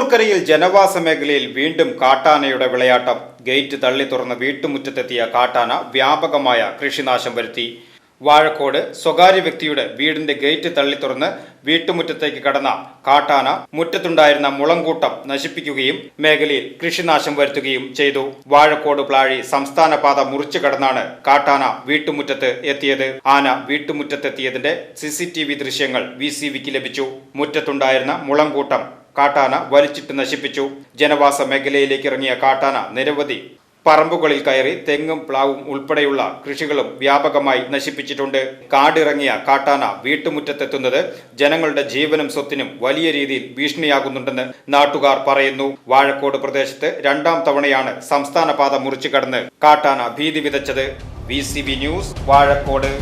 കണ്ണൂർക്കരയിൽ ജനവാസ മേഖലയിൽ വീണ്ടും കാട്ടാനയുടെ വിളയാട്ടം. ഗേറ്റ് തള്ളി തുറന്ന് വീട്ടുമുറ്റത്തെത്തിയ കാട്ടാന വ്യാപകമായ കൃഷിനാശം വരുത്തി. വാഴക്കോട് സ്വകാര്യ വ്യക്തിയുടെ വീടിന്റെ ഗേറ്റ് തള്ളി തുറന്ന് വീട്ടുമുറ്റത്തേക്ക് കടന്ന കാട്ടാന മുറ്റത്തുണ്ടായിരുന്ന മുളങ്കൂട്ടം നശിപ്പിക്കുകയും മേഖലയിൽ കൃഷിനാശം വരുത്തുകയും ചെയ്തു. വാഴക്കോട് പ്ലാഴി സംസ്ഥാന പാത മുറിച്ചു കടന്നാണ് കാട്ടാന വീട്ടുമുറ്റത്ത് എത്തിയത്. ആന വീട്ടുമുറ്റത്തെത്തിയതിന്റെ CCTV ദൃശ്യങ്ങൾ VCVക്ക് ലഭിച്ചു. മുറ്റത്തുണ്ടായിരുന്ന മുളങ്കൂട്ടം കാട്ടാന വലിച്ചിട്ട് നശിപ്പിച്ചു. ജനവാസ മേഖലയിലേക്ക് ഇറങ്ങിയ കാട്ടാന നിരവധി പറമ്പുകളിൽ കയറി തെങ്ങും പ്ലാവും ഉൾപ്പെടെയുള്ള കൃഷികളും വ്യാപകമായി നശിപ്പിച്ചിട്ടുണ്ട്. കാടിറങ്ങിയ കാട്ടാന വീട്ടുമുറ്റത്തെത്തുന്നത് ജനങ്ങളുടെ ജീവനും സ്വത്തിനും വലിയ രീതിയിൽ ഭീഷണിയാകുന്നുണ്ടെന്ന് നാട്ടുകാർ പറയുന്നു. വാഴക്കോട് പ്രദേശത്ത് രണ്ടാം തവണയാണ് സംസ്ഥാന പാത മുറിച്ചു കടന്ന് കാട്ടാന ഭീതി വിതച്ചത്. VCV news, Vazhakkode.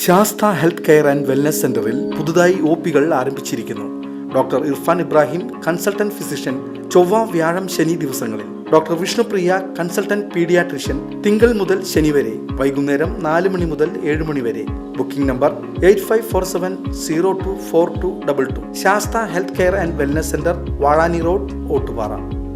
Sastha health care and wellness സെന്ററിൽ പുതുതായി OPകൾ ആരംഭിച്ചിരിക്കുന്നു. Doctor Irfan Ibrahim, consultant physician, ചൊവ്വ, വ്യാഴം, ശനി ദിവസങ്ങളിൽ. ഡോക്ടർ വിഷ്ണുപ്രിയ, കൺസൾട്ടന്റ് പീഡിയാട്രിഷ്യൻ, തിങ്കൾ മുതൽ ശനി വരെ, വൈകുന്നേരം 4 മണി മുതൽ 7 മണി വരെ. Booking number 8547024222. Sastha health care and wellness centre, Vazhani road, Ottupara.